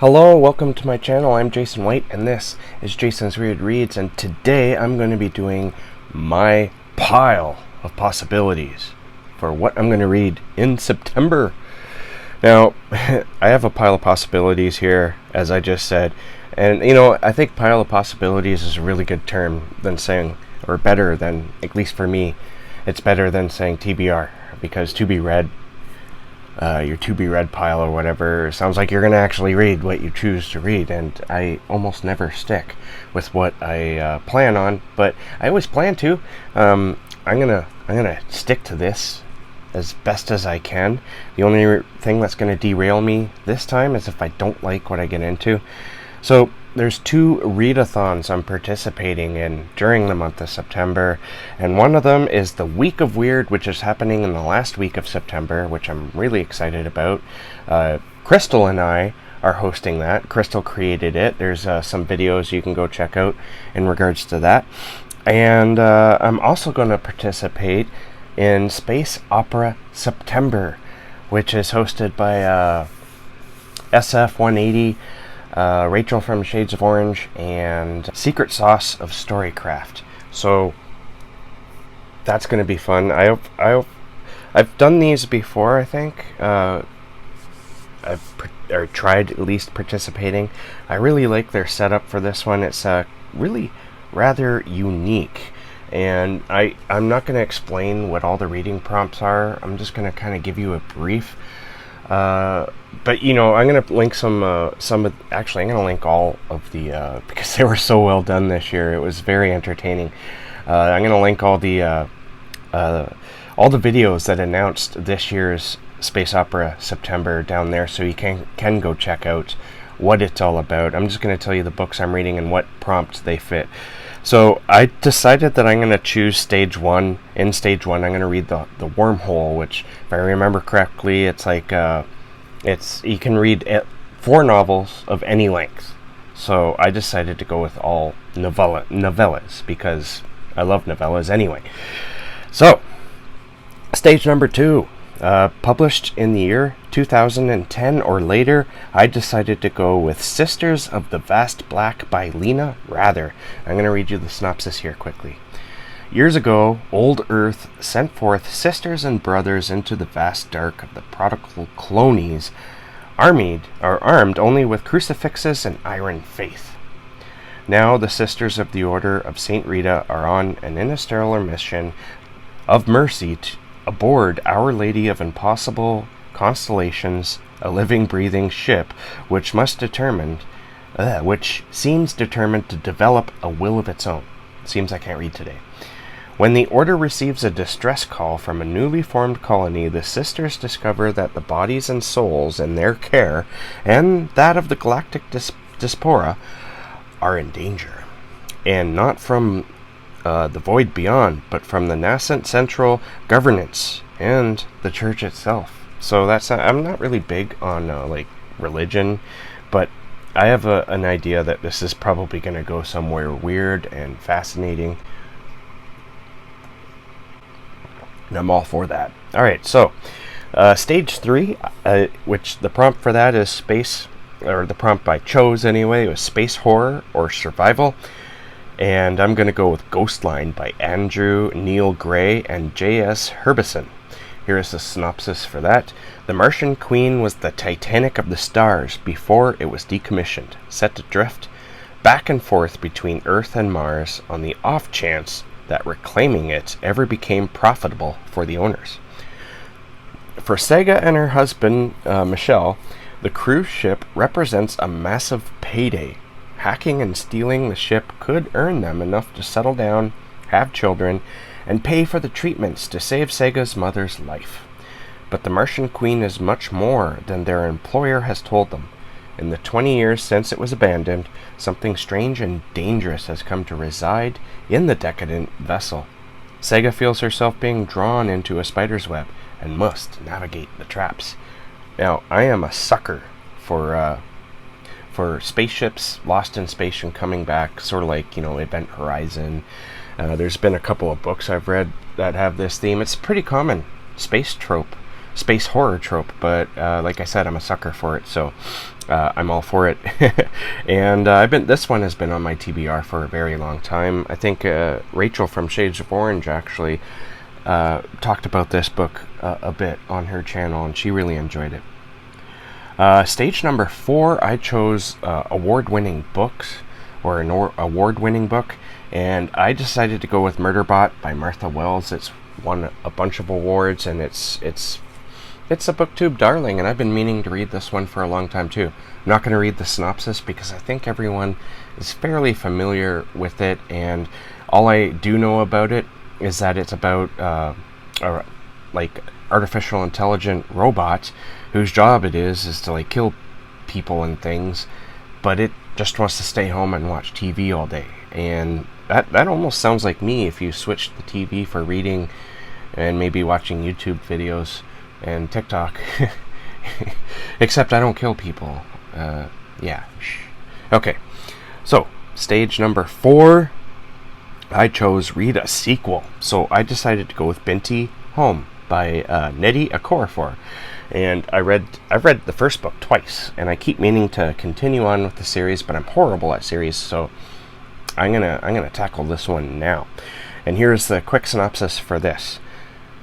Hello, welcome to my channel. I'm Jason White and this is Jason's Weird Reads, and today I'm going to be doing my pile of possibilities for what I'm going to read in September. Now, I have a pile of possibilities here, as I just said, and I think pile of possibilities is a really good term than saying, or better than, at least for me, it's better than saying TBR, because to be read, your to be read pile or whatever sounds like you're going to actually read what you choose to read, and I almost never stick with what I plan on, but I always plan to. I'm gonna stick to this as best as I can. The only thing that's going to derail me this time is if I don't like what I get into. So there's 2 readathons I'm participating in during the month of September, and one of them is the Week of Weird, which is happening in the last week of September, which I'm really excited about. Crystal and I are hosting that. Crystal created it. There's some videos you can go check out in regards to that. And I'm also going to participate in Space Opera September, which is hosted by SF180, Rachel from Shades of Orange, and Secret Sauce of Storycraft. So that's going to be fun. I've done these before, I think. I've tried at least participating. I really like their setup for this one. It's really rather unique. And I'm not going to explain what all the reading prompts are. I'm just going to kind of give you a brief. But I'm going to link actually I'm going to link all of the, because they were so well done this year. It was very entertaining. I'm going to link all the videos that announced this year's Space Opera September down there, so you can go check out what it's all about. I'm just going to tell you the books I'm reading and what prompts they fit. So I decided that I'm going to choose Stage 1. In Stage 1, I'm going to read the Wormhole, which, if I remember correctly, it's like you can read 4 novels of any length. So I decided to go with all novellas because I love novellas anyway. So Stage number 2. Published in the year 2010 or later, I decided to go with Sisters of the Vast Black by Lena Rather. I'm going to read you the synopsis here quickly. Years ago, old Earth sent forth sisters and brothers into the vast dark of the prodigal colonies, armed only with crucifixes and iron faith. Now the Sisters of the Order of St. Rita are on an interstellar mission of mercy aboard Our Lady of Impossible Constellations, a living, breathing ship which seems determined to develop a will of its own. Seems I can't read today. When the Order receives a distress call from a newly formed colony, the sisters discover that the bodies and souls in their care, and that of the galactic diaspora, are in danger. And not from the void beyond, but from the nascent central governance and the church itself. So I'm not really big on religion, but I have an idea that this is probably going to go somewhere weird and fascinating, and I'm all for that. All right, so Stage 3, which the prompt for that is space, or the prompt I chose anyway, was space horror or survival. And I'm going to go with Ghostline by Andrew Neil Gray and J.S. Herbison. Here is the synopsis for that. The Martian Queen was the Titanic of the stars before it was decommissioned, set to drift back and forth between Earth and Mars on the off chance that reclaiming it ever became profitable for the owners. For Sega and her husband, Michelle, the cruise ship represents a massive payday. Hacking and stealing the ship could earn them enough to settle down, have children, and pay for the treatments to save Sega's mother's life. But the Martian Queen is much more than their employer has told them. In the 20 years since it was abandoned, something strange and dangerous has come to reside in the decadent vessel. Sega feels herself being drawn into a spider's web and must navigate the traps. Now, I am a sucker for spaceships lost in space and coming back, sort of like, Event Horizon. There's been a couple of books I've read that have this theme. It's a pretty common space trope. space horror trope, but like I said, I'm a sucker for it, so I'm all for it. And this one has been on my TBR for a very long time. I think Rachel from Shades of Orange actually talked about this book a bit on her channel, and she really enjoyed it. Stage number 4, I chose award-winning books, or an award-winning book, and I decided to go with Murderbot by Martha Wells. It's won a bunch of awards, and it's a booktube darling, and I've been meaning to read this one for a long time too. I'm not going to read the synopsis because I think everyone is fairly familiar with it, and all I do know about it is that it's about like artificial intelligent robot whose job it is to like kill people and things, but it just wants to stay home and watch TV all day. And that almost sounds like me if you switched the TV for reading and maybe watching YouTube videos and TikTok. Except I don't kill people. Yeah. Okay. So, stage number 4, I chose read a sequel. So I decided to go with Binti Home by Nnedi Okorafor. And I've read the first book twice, and I keep meaning to continue on with the series, but I'm horrible at series, so I'm gonna tackle this one now. And here's the quick synopsis for this.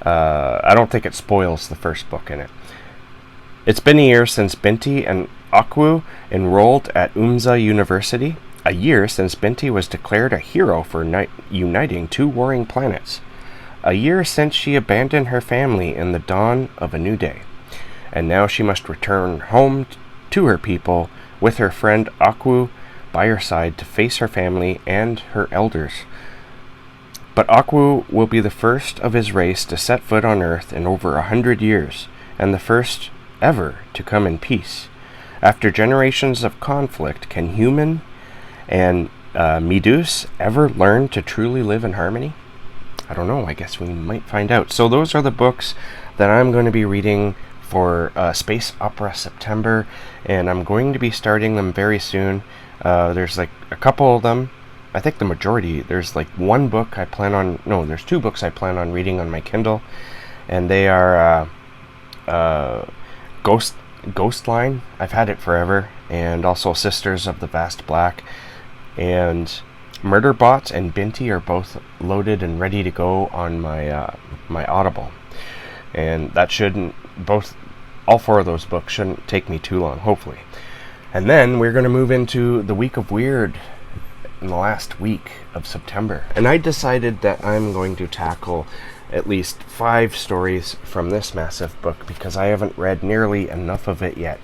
I don't think it spoils the first book in it. It's been a year since Binti and Akwu enrolled at Umza University. A year since Binti was declared a hero for uniting 2 warring planets. A year since she abandoned her family in the dawn of a new day. And now she must return home to her people with her friend Akwu by her side to face her family and her elders. But Akwu will be the first of his race to set foot on Earth in over 100 years, and the first ever to come in peace. After generations of conflict, can human and Meduse ever learn to truly live in harmony? I don't know, I guess we might find out. So those are the books that I'm going to be reading for Space Opera September, and I'm going to be starting them very soon. There's like a couple of them, I think the majority. There's like one book I plan on, no, there's 2 books I plan on reading on my Kindle, and they are Ghostline, I've had it forever, and also Sisters of the Vast Black, and Murderbot and Binti are both loaded and ready to go on my my Audible, and that shouldn't, all 4 of those books shouldn't take me too long, hopefully. And then we're going to move into the week of weird in the last week of September, and I decided that I'm going to tackle at least 5 stories from this massive book because I haven't read nearly enough of it yet.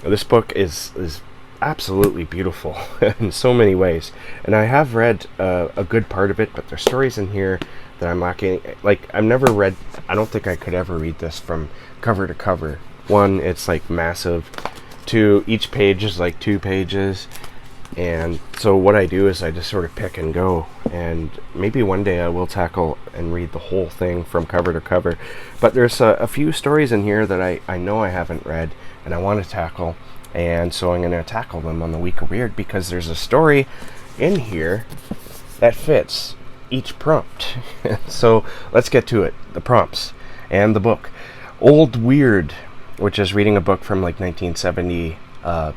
This book is absolutely beautiful in so many ways, and I have read a good part of it, but there's stories in here that I'm lacking. Like, I've never read, I don't think I could ever read this from cover to cover. 1, it's like massive. 2, each page is like 2 pages, and so what I do is I just sort of pick and go, and maybe one day I will tackle and read the whole thing from cover to cover. But there's a few stories in here that I know I haven't read and I want to tackle, and so I'm going to tackle them on the Week of Weird because there's a story in here that fits each prompt. So let's get to it. The prompts and the book. Old Weird, which is reading a book from like 1970,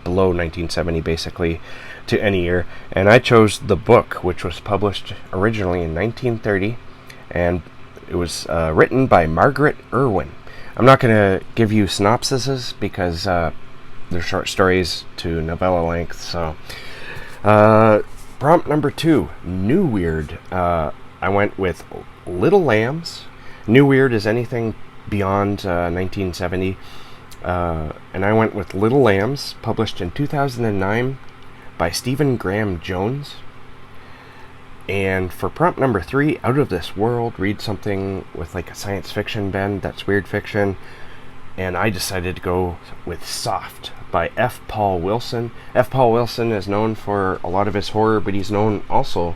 below 1970 basically, to any year. And I chose the book, which was published originally in 1930, and it was written by Margaret Irwin. I'm not going to give you synopsises because they're short stories to novella length. So prompt number 2, New Weird. I went with Little Lambs. New Weird is anything beyond 1970. And I went with Little Lambs, published in 2009 by Stephen Graham Jones. And for prompt number 3, Out of This World, read something with like a science fiction bend that's weird fiction. And I decided to go with Soft by F. Paul Wilson. F. Paul Wilson is known for a lot of his horror, but he's known also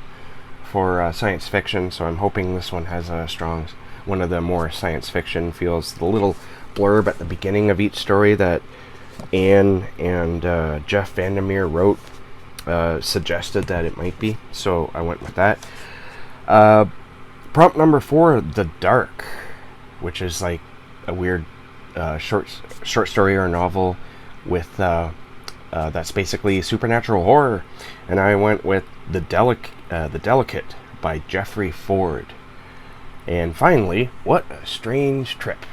for science fiction, so I'm hoping this one has a strong, one of the more science fiction feels. The little blurb at the beginning of each story that Anne and Jeff Vandermeer wrote suggested that it might be, so I went with that. Prompt number 4, The Dark, which is like a weird short story or novel with that's basically supernatural horror, and I went with The Delicate by Jeffrey Ford. And finally, What a Strange Trip.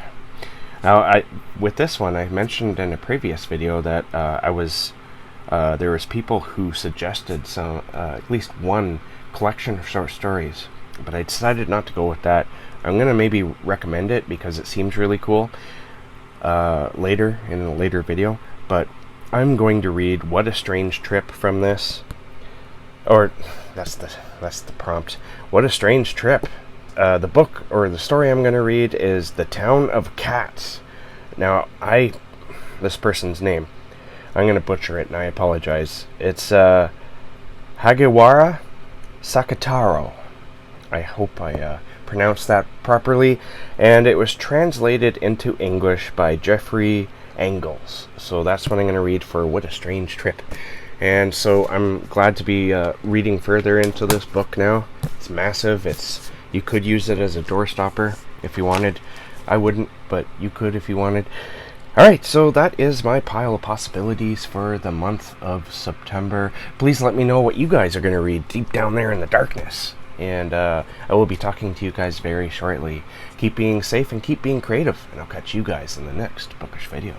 Now, with this one, I mentioned in a previous video that there was people who suggested at least one collection of short stories, but I decided not to go with that. I'm gonna maybe recommend it because it seems really cool later in a later video, but I'm going to read What a Strange Trip from this, or that's the prompt. What a Strange Trip. The book or the story I'm going to read is The Town of Cats. Now, this person's name, I'm going to butcher it and I apologize. It's Hagiwara Sakataro. I hope I pronounced that properly. And it was translated into English by Jeffrey Engels. So that's what I'm going to read for What a Strange Trip. And so I'm glad to be reading further into this book now. It's massive. You could use it as a door stopper if you wanted. I wouldn't, but you could if you wanted. Alright, so that is my pile of possibilities for the month of September. Please let me know what you guys are going to read deep down there in the darkness. And I will be talking to you guys very shortly. Keep being safe and keep being creative. And I'll catch you guys in the next bookish video.